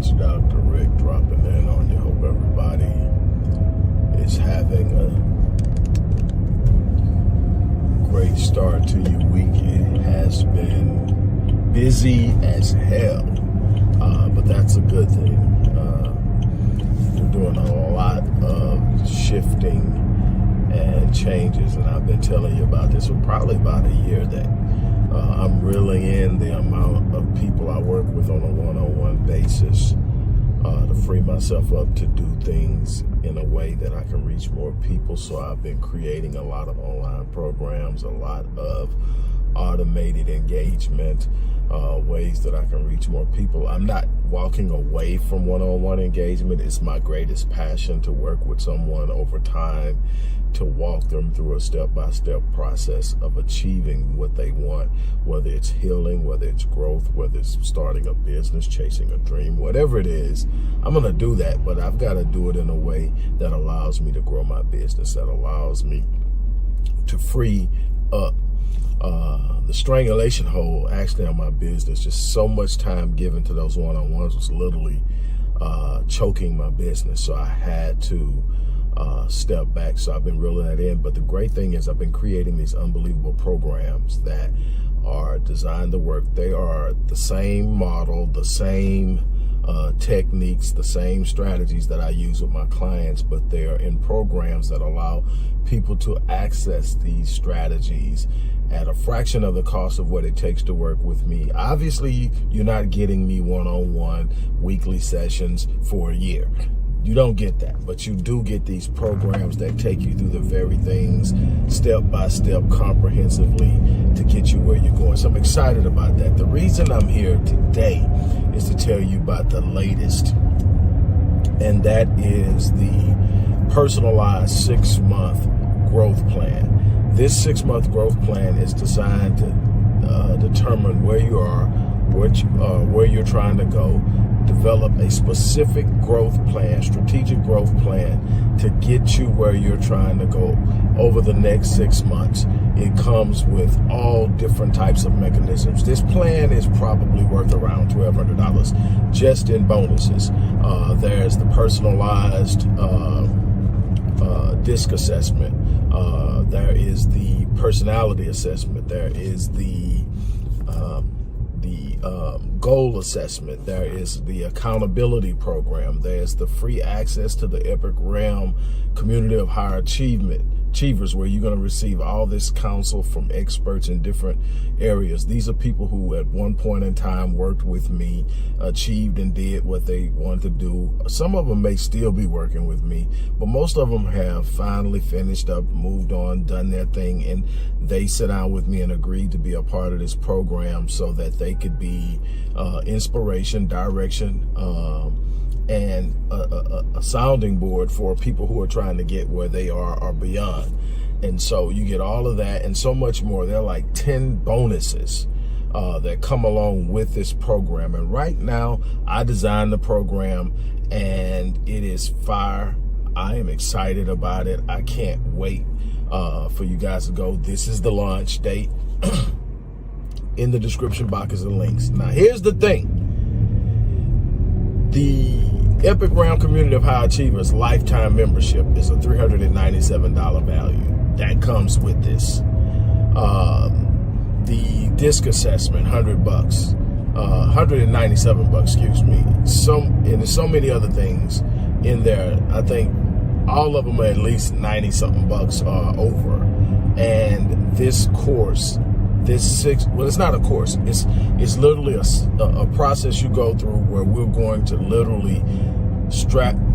It's Dr. Rick dropping in on you. Hope everybody is having a great start to your week. It has been busy as hell, but that's a good thing. We're doing a lot of shifting and changes, and I've been telling you about this for probably about a year that I'm reeling in the amount of people I work with on a one-on-one basis to free myself up to do things in a way that I can reach more people. So I've been creating a lot of online programs, a lot of automated engagement, ways that I can reach more people. I'm not walking away from one-on-one engagement. It's my greatest passion to work with someone over time, to walk them through a step-by-step process of achieving what they want, whether it's healing, whether it's growth, whether it's starting a business, chasing a dream, whatever it is. I'm going to do that, but I've got to do it in a way that allows me to grow my business, that allows me to free up the strangulation hold actually on my business. Just so much time given to those one-on-ones was literally choking my business. So I had to step back. So I've been reeling that in. But the great thing is I've been creating these unbelievable programs that are designed to work. They are the same model, the same techniques, the same strategies that I use with my clients, but they are in programs that allow people to access these strategies at a fraction of the cost of what it takes to work with me. Obviously, you're not getting me one-on-one weekly sessions for a year. You don't get that, but you do get these programs that take you through the very things step by step, comprehensively, to get you where you're going. So I'm excited about that. The reason I'm here today is to tell you about the latest, and that is the personalized 6-month growth plan. This 6-month growth plan is designed to determine where you are, where you're trying to go, develop a specific growth plan, strategic growth plan to get you where you're trying to go over the next 6 months. It comes with all different types of mechanisms. This plan is probably worth around $1,200 just in bonuses. There's the personalized DISC assessment. There is the personality assessment. There is the goal assessment. There is the accountability program. There's the free access to the Epic Realm community of high achievers, where you're going to receive all this counsel from experts in different areas. These are people who at one point in time worked with me, achieved and did what they wanted to do. Some of them may still be working with me, but most of them have finally finished up, moved on, done their thing, and they sit down with me and agreed to be a part of this program so that they could be inspiration, direction, and a sounding board for people who are trying to get where they are or beyond. And so you get all of that and so much more. There are like 10 bonuses that come along with this program. And right now, I designed the program and it is fire. I am excited about it. I can't wait for you guys to go. This is the launch date. In the description box is the links. Now, here's the thing. The Epic Realm Community of High Achievers lifetime membership is a $397 value. That comes with this. The DISC assessment, $100, $197, excuse me. And there's so many other things in there. I think all of them are at least 90-something bucks over. And this course, well, it's not a course. It's literally a process you go through where we're going to literally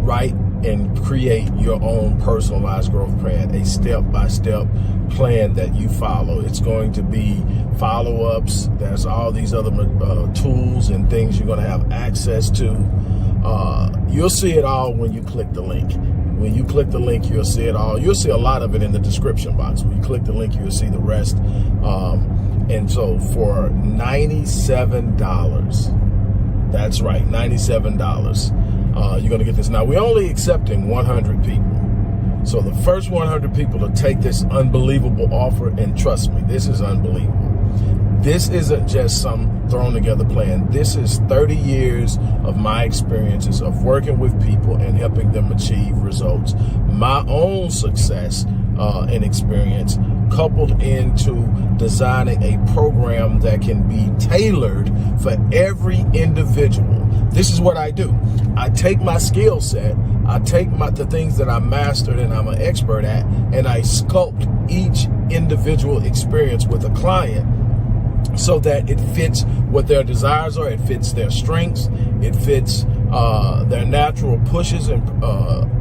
write and create your own personalized growth plan, a step-by-step plan that you follow. It's going to be follow-ups. There's all these other tools and things you're going to have access to. You'll see it all when you click the link. When you click the link, you'll see it all. You'll see a lot of it in the description box. When you click the link, you'll see the rest. And so for $97, that's right, $97, you're going to get this. Now, we're only accepting 100 people. So the first 100 people to take this unbelievable offer, and trust me, this is unbelievable. This isn't just some thrown together plan. This is 30 years of my experiences of working with people and helping them achieve results. My own success and experience coupled into designing a program that can be tailored for every individual. This is what I do. I take my skill set, I take the things that I mastered and I'm an expert at, and I sculpt each individual experience with a client so that it fits what their desires are, it fits their strengths, it fits their natural pushes and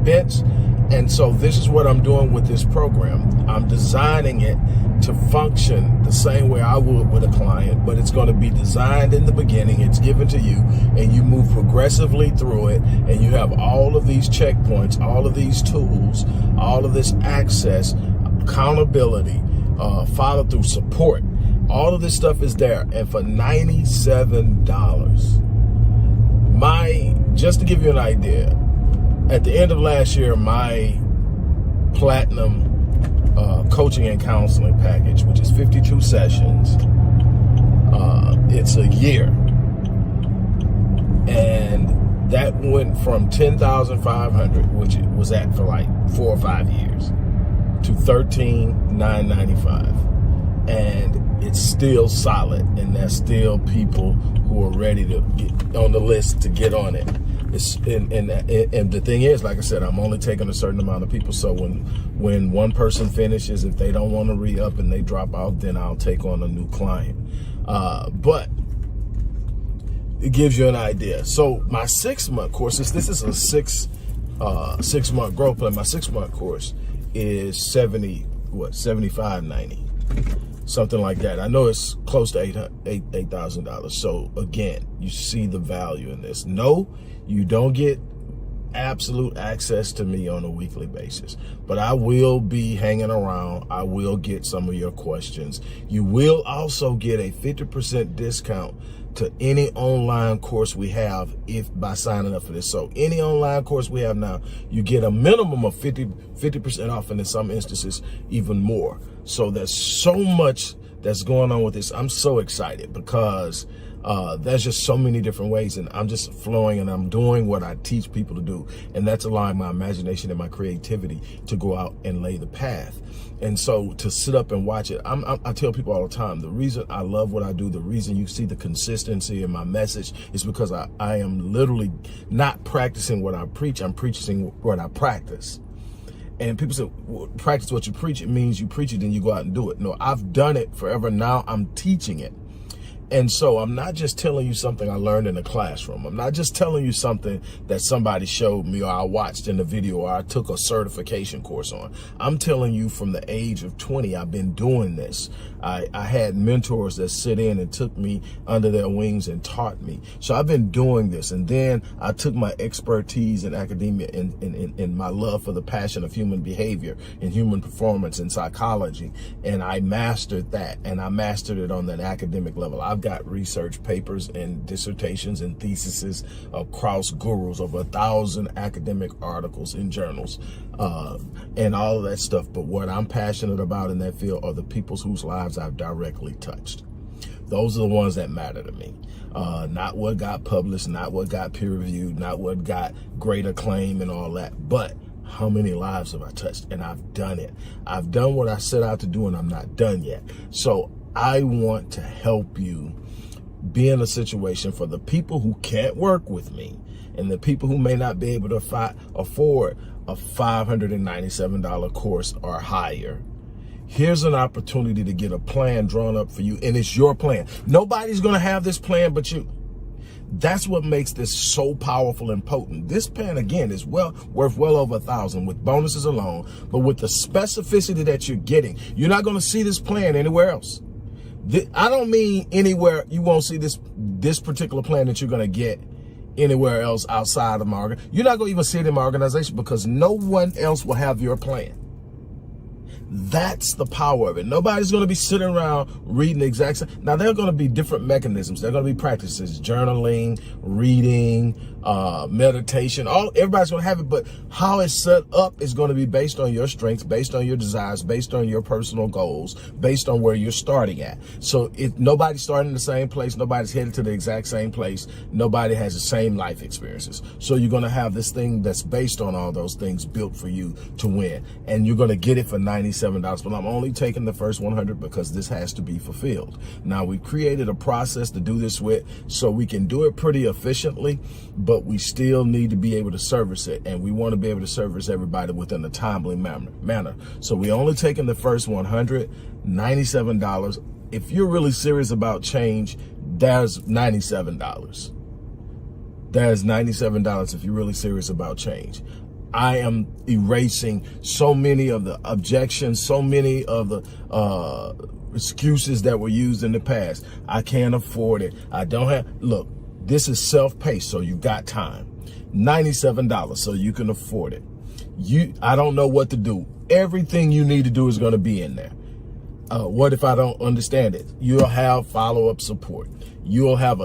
bents. And so this is what I'm doing with this program. I'm designing it to function the same way I would with a client, but it's going to be designed in the beginning. It's given to you, and you move progressively through it, and you have all of these checkpoints, all of these tools, all of this access, accountability, follow through, support. All of this stuff is there, and for $97. Just to give you an idea, at the end of last year, my platinum coaching and counseling package, which is 52 sessions, it's a year, and that went from $10,500, which it was at for like 4 or 5 years, to $13,995, and it's still solid, and there's still people who are ready to get on the list to get on it. And the thing is, like I said, I'm only taking a certain amount of people. So when one person finishes, if they don't want to re-up and they drop out, then I'll take on a new client. But it gives you an idea. So my 6-month course, this is a 6-month growth plan. My 6-month course is $75.90. Something like that. I know it's close to $8,000. So again, you see the value in this. No, you don't get absolute access to me on a weekly basis, but I will be hanging around. I will get some of your questions. You will also get a 50% discount to any online course we have by signing up for this. So any online course we have now, you get a minimum of 50% off, and in some instances even more. So there's so much that's going on with this. I'm so excited because there's just so many different ways, and I'm just flowing, and I'm doing what I teach people to do, and that's allowing my imagination and my creativity to go out and lay the path. And so to sit up and watch it, I tell people all the time, the reason I love what I do, the reason you see the consistency in my message is because I am literally not practicing what I preach. I'm preaching what I practice. And people say, well, practice what you preach. It means you preach it and you go out and do it. No, I've done it forever. Now I'm teaching it. And so I'm not just telling you something I learned in the classroom. I'm not just telling you something that somebody showed me or I watched in a video or I took a certification course on. I'm telling you from the age of 20, I've been doing this. I had mentors that sit in and took me under their wings and taught me. So I've been doing this. And then I took my expertise in academia and my love for the passion of human behavior and human performance and psychology. And I mastered that, and I mastered it on that academic level. I've got research papers and dissertations and theses across gurus, over 1,000 academic articles in journals, and all of that stuff. But what I'm passionate about in that field are the people whose lives I've directly touched. Those are the ones that matter to me. Not what got published, not what got peer reviewed, not what got great acclaim and all that, but how many lives have I touched? And I've done it. I've done what I set out to do, and I'm not done yet. So I want to help you be in a situation for the people who can't work with me and the people who may not be able to afford a $597 course or higher. Here's an opportunity to get a plan drawn up for you, and it's your plan. Nobody's going to have this plan but you. That's what makes this so powerful and potent. This plan, again, is worth well over $1,000 with bonuses alone, but with the specificity that you're getting, you're not going to see this plan anywhere else. I don't mean anywhere you won't see this particular plan that you're going to get anywhere else outside of my organization. You're not going to even see it in my organization because no one else will have your plan. That's the power of it. Nobody's going to be sitting around reading the exact same. Now, there are going to be different mechanisms. There are going to be practices, journaling, reading, meditation. Everybody's going to have it, but how it's set up is going to be based on your strengths, based on your desires, based on your personal goals, based on where you're starting at. So if nobody's starting in the same place, nobody's headed to the exact same place, nobody has the same life experiences. So you're going to have this thing that's based on all those things built for you to win. And you're going to get it for $97. But I'm only taking the first 100 because this has to be fulfilled. Now, we created a process to do this with so we can do it pretty efficiently, but we still need to be able to service it. And we want to be able to service everybody within a timely manner. So we only taking the first 100, $97. If you're really serious about change, there's $97. There's $97 if you're really serious about change. I am erasing so many of the objections, so many of the excuses that were used in the past. I can't afford it. I don't have, look, this is self-paced, so you've got time. $97, so you can afford it. I don't know what to do. Everything you need to do is going to be in there. What if I don't understand it? You'll have follow-up support. You'll have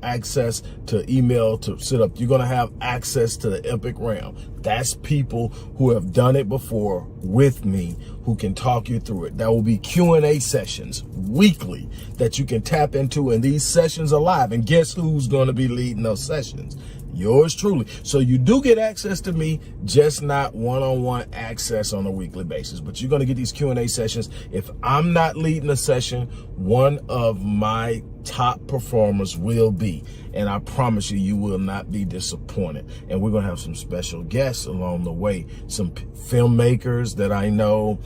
access to email to set up. You're going to have access to the Epic Realm. That's people who have done it before with me who can talk you through it. There will be Q&A sessions weekly that you can tap into, and these sessions are live. And guess who's going to be leading those sessions? Yours truly. So you do get access to me, just not one-on-one access on a weekly basis. But you're going to get these Q&A sessions. If I'm not leading a session, one of my top performers will be. And I promise you, you will not be disappointed. And we're going to have some special guests along the way. Some filmmakers that I know,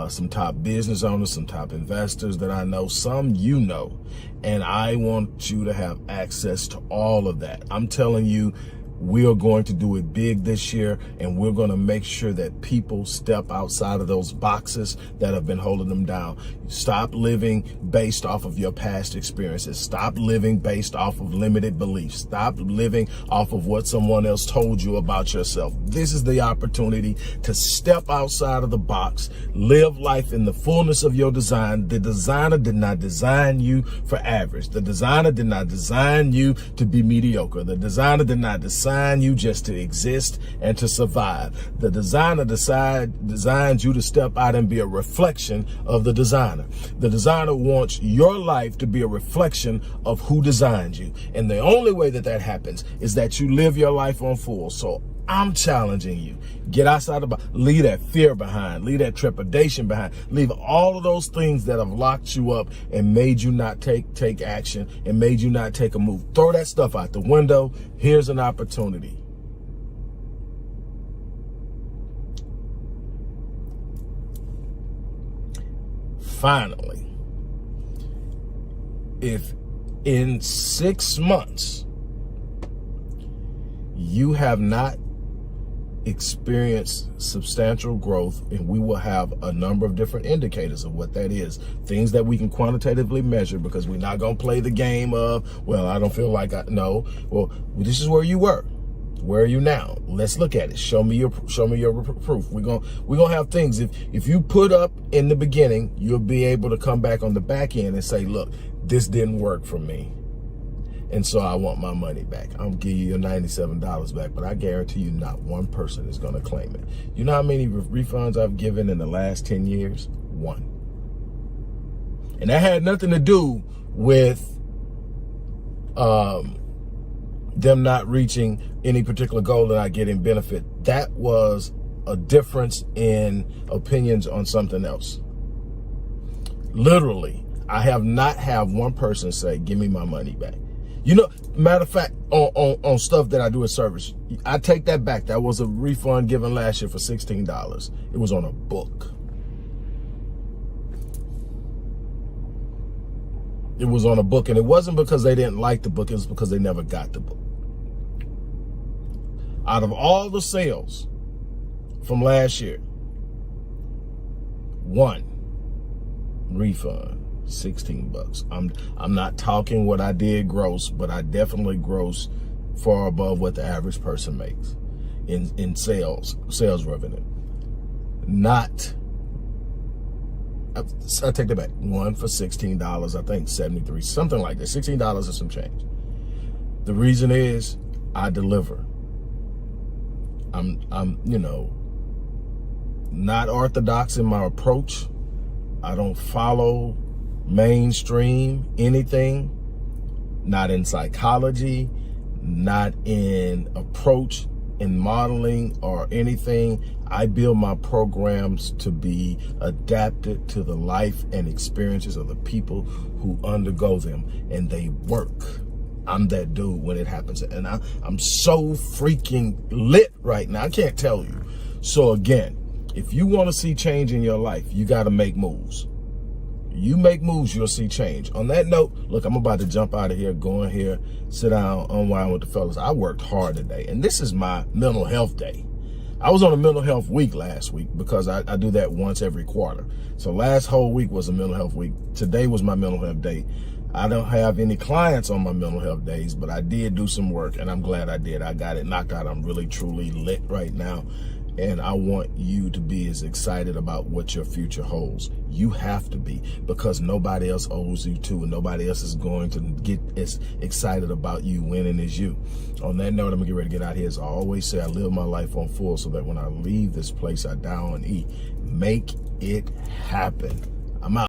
some top business owners, some top investors that I know, some you know. And I want you to have access to all of that. I'm telling you, we are going to do it big this year, and we're going to make sure that people step outside of those boxes that have been holding them down. Stop living based off of your past experiences. Stop living based off of limited beliefs. Stop living off of what someone else told you about yourself. This is the opportunity to step outside of the box, live life in the fullness of your design. The designer did not design you for average. The designer did not design you to be mediocre. The designer did not design you just to exist and to survive. The designer designs you to step out and be a reflection of the designer. The designer wants your life to be a reflection of who designed you. And the only way that that happens is that you live your life on full. So I'm challenging you. Get outside the box. Leave that fear behind. Leave that trepidation behind. Leave all of those things that have locked you up and made you not take action and made you not take a move. Throw that stuff out the window. Here's an opportunity. Finally, if in 6 months you have not experience substantial growth, and we will have a number of different indicators of what that is, things that we can quantitatively measure, because we're not going to play the game of, well, I don't feel like no. Well, this is where you were. Where are you now? Let's look at it. Show me your proof. We're gonna have things. If you put up in the beginning, you'll be able to come back on the back end and say, look, this didn't work for me, and so I want my money back. I'm gonna give you your $97 back, but I guarantee you not one person is gonna claim it. You know how many refunds I've given in the last 10 years? One. And that had nothing to do with them not reaching any particular goal that I get in benefit. That was a difference in opinions on something else. Literally, I have not had one person say, give me my money back. You know, matter of fact, on stuff that I do as service, I take that back. That was a refund given last year for $16. It was on a book. It was on a book, and it wasn't because they didn't like the book. It was because they never got the book. Out of all the sales from last year, one refund, $16. I'm not talking what I did gross, but I definitely gross far above what the average person makes in sales revenue. not, I take that back, one for $16, I think 73, something like that, $16 and some change. The reason is I deliver. I'm not orthodox in my approach. I don't follow mainstream anything, not in psychology, not in approach, in modeling or anything. I build my programs to be adapted to the life and experiences of the people who undergo them, and they work. I'm that dude when it happens. And I'm so freaking lit right now. I can't tell you. So again, if you want to see change in your life, you got to make moves. You make moves, you'll see change. On that note, look, I'm about to jump out of here, go in here, sit down, unwind with the fellas. I worked hard today, and this is my mental health day. I was on a mental health week last week because I do that once every quarter. So last whole week was a mental health week. Today was my mental health day. I don't have any clients on my mental health days, but I did do some work, and I'm glad I did. I got it knocked out. I'm really, truly lit right now. And I want you to be as excited about what your future holds. You have to be, because nobody else owes you to, and nobody else is going to get as excited about you winning as you. On that note, I'm gonna get ready to get out here. As I always say, I live my life on full so that when I leave this place, I die on E. Make it happen. I'm out.